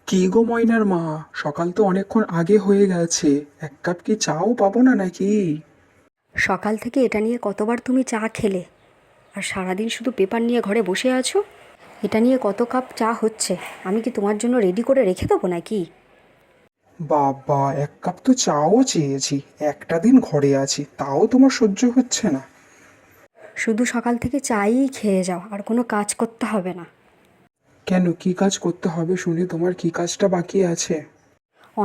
কি গো ময়নার মা, সকাল তো অনেকক্ষণ আগে হয়ে গেছে। এক কাপ কি চাও পাবো না নাকি? সকাল থেকে এটা নিয়ে কতবার তুমি চা খেলে, আর সারাদিন শুধু পেপার নিয়ে ঘরে বসে আছো। এটা নিয়ে কত কাপ চা হচ্ছে, আমি কি তোমার জন্য রেডি করে রেখে দেবো নাকি? বাবা, এক কাপ তো চাও চেয়েছি, একটা দিন ঘরে আছি, তাও তোমার সহ্য হচ্ছে না? শুধু সকাল থেকে চাই খেয়ে যাও, আর কোনো কাজ করতে হবে না। কেন, কি কাজ করতে হবে শুনি? তোমার কি কাজটা বাকি আছে?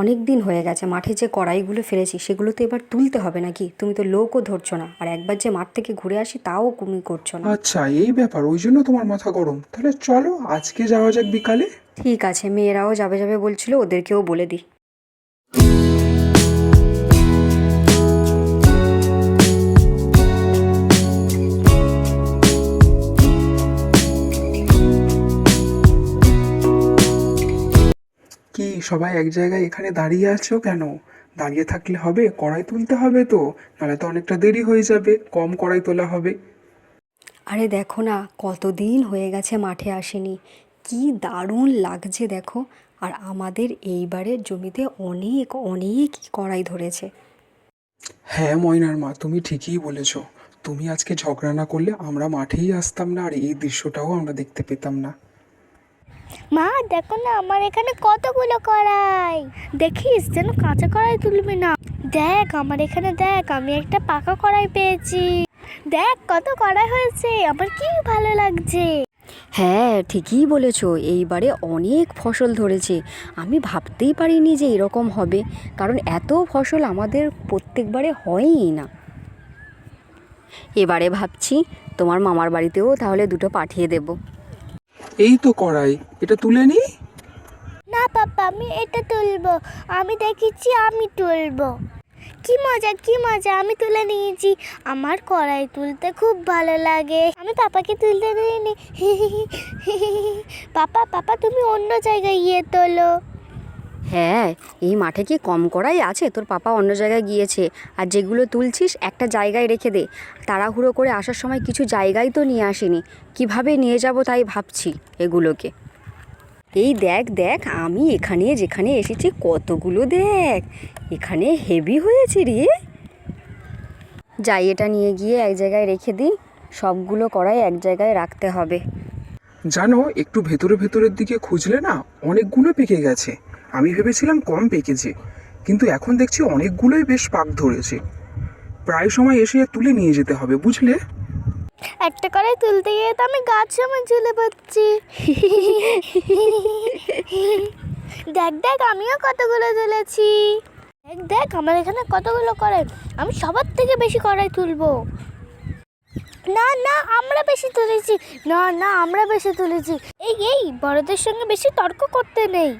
অনেক দিন হয়ে গেছে, মাঠে যে কড়াইগুলো ফেলেছি সেগুলো তো এবার তুলতে হবে নাকি? তুমি তো লোকও ধরছো না, আর একবার যে মাঠ থেকে ঘুরে আসি তাও তুমি করছো না। আচ্ছা, এই ব্যাপার, ওই জন্য তোমার মাথা গরম। তাহলে চলো আজকে যাওয়া যাক বিকালে। ঠিক আছে, মেয়েরাও যাবে যাবে বলছিল, ওদেরকেও বলে দিই। কি সবাই এক জায়গায় এখানে দাঁড়িয়ে আছো কেন? দাঁড়িয়ে থাকলে হবে? কড়াই তুলতে হবে তো, নাহলে তো অনেকটা দেরি হয়ে যাবে, কম কড়াই তোলা হবে। আরে দেখো না, কতদিন হয়ে গেছে মাঠে আসেনি, কি দারুণ লাগছে দেখো। আর আমাদের এইবারের জমিতে অনেক অনেক কড়াই ধরেছে। হ্যাঁ ময়নার মা, তুমি ঠিকই বলেছ। তুমি আজকে ঝগড়া না করলে আমরা মাঠেই আসতাম না, আর এই দৃশ্যটাও আমরা দেখতে পেতাম না। মা দেখো না, আমার এখানে কতগুলো কড়াই। দেখিস যেন কাঁচা কড়াই তুলবি না। দেখ আমার এখানে, দেখ আমি একটা পাকা কড়াই পেয়েছি। দেখ কত কড়াই হয়েছে, আমার কি ভালো লাগছে। হ্যাঁ ঠিকই বলেছো, এইবারে অনেক ফসল ধরেছে। আমি ভাবতেই পারিনি যে এরকম হবে, কারণ এত ফসল আমাদের প্রত্যেকবারে হয়ই না। এবারে ভাবছি তোমার মামার বাড়িতেও তাহলে দুটো পাঠিয়ে দেব। এই তো কড়াই, এটা তুলে নি। না পাপা, আমি এটা তুলবো। আমি দেখেছি, আমি তুলবো। কি মজা কি মজা, আমি তুলে নিয়েছি। আমার কড়াই তুলতে খুব ভালো লাগে। আমি পাপাকে তুলতে দিইনি। পাপা পাপা, তুমি অন্য জায়গায় গিয়ে তোলো। হ্যাঁ, এই মাঠে কি কম কড়াই আছে? তোর পাপা অন্য জায়গায় গিয়েছে। আর যেগুলো তুলছিস একটা জায়গায় রেখে দে। তাড়াহুড়ো করে আসার সময় কিছু জায়গায় তো নিয়ে আসিনি, কিভাবে নিয়ে যাব তাই ভাবছি এগুলোকে। এই দেখ দেখ, আমি এখানে যেখানে এসেছি কতগুলো দেখ, এখানে হেভি হয়েছে রে। যাই, এটা নিয়ে গিয়ে এক জায়গায় রেখে দিই। সবগুলো কড়াই এক জায়গায় রাখতে হবে। জানো, একটু ভেতরে ভেতরের দিকে খুঁজলে না, অনেকগুলো পেকে গেছে। আমি ভেবেছিলাম কম পেকেছে, কিন্তু এখন দেখছি অনেকগুলোই বেশ পাক ধরেছে। প্রায় সময় এসে তুলে নিয়ে যেতে হবে, বুঝলে? একটা করে তুলতে গিয়ে তো আমি গাছ সময় ঝুলে পাচ্ছি। দেখ দেখ, আমিও কতগুলো তুলেছি। দেখ দেখ, আমার এখানে কতগুলো কড়াই। আমি সবার থেকে বেশি কড়াই তুলবো। না না, আমরা বেশি তুলেছি। না না, আমরা বেশি তুলেছি। এই এই, বড়দের সঙ্গে বেশি তর্ক করতে নেই।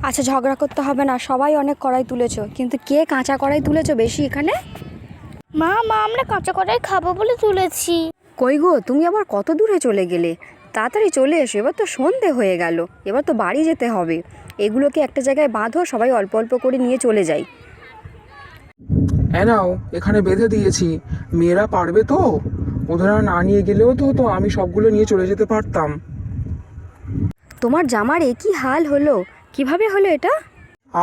আচ্ছা, ঝগড়া করতে হবে না, সবাই অনেক কড়াই তুলেছো, কিন্তু কে কাঁচা কড়াই তুলেছো বেশি এখানে? মা মা, আমরা কাঁচা কড়াই খাবো বলে তুলেছি। কই গো, তুমি আবার কত দূরে চলে গেলে? তাড়াতাড়ি চলে এসো, এবার তো সন্ধে হয়ে গেল, এবার তো বাড়ি যেতে হবে। এগুলোকে একটা জায়গায় বাঁধো, সবাই অল্প অল্প করে নিয়ে চলে যাই। নাও, এখানে বেঁধে দিয়েছি। মেয়েরা পারবে তো? ওরা না নিয়ে গেলেও তো হতো, আমি সবগুলো নিয়ে চলে যেতে পারতাম। তোমার জামার এ কি হাল হলো? কিভাবে হলো এটা?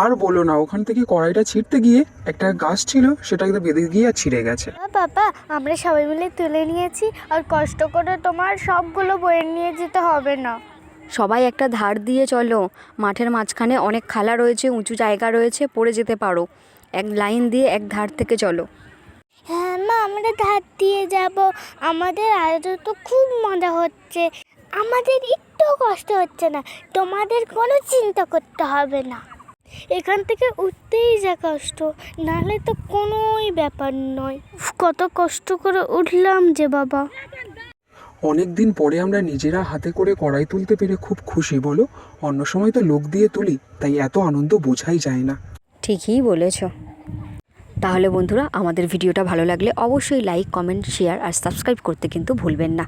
আর বলো না, ওখান থেকে কড়াইটা ছিঁড়তে গিয়ে একটা গাছ ছিল, সেটাকে বেঁধে গিয়ে আর ছিঁড়ে গেছে। বাবা, আমরা সবাই মিলে তুলে নিয়েছি, আর কষ্ট করে তোমার সবগুলো বয়ে নিয়ে যেতে হবে না। সবাই একটা ধার দিয়ে চলো, মাঠের মাঝখানে অনেক খালা রয়েছে, উঁচু জায়গা রয়েছে, পড়ে যেতে পারো। এক লাইন দিয়ে এক ধার থেকে চলো। হ্যাঁ মা, আমরা ধার দিয়ে যাব। আমাদের আজ তো খুব মজা হচ্ছে। আমাদের একটু কষ্ট হচ্ছে না। তোমাদের কোনো চিন্তা করতে হবে না। এখান থেকে উঠতেই যা কষ্ট, নাহলে তো কোনোই ব্যাপার নয়। কত কষ্ট করে উঠলাম যে বাবা। অনেক দিন পরে আমরা নিজেরা হাতে করে কড়াই তুলতে পেরে খুব খুশি, বলো? অন্য সময় তো লোক দিয়ে তুলি, তাই এত আনন্দ বোঝাই যায় না। ঠিকই বলেছ। তাহলে বন্ধুরা, আমাদের ভিডিওটা ভালো লাগলে অবশ্যই লাইক, কমেন্ট, শেয়ার আর সাবস্ক্রাইব করতে কিন্তু ভুলবেন না।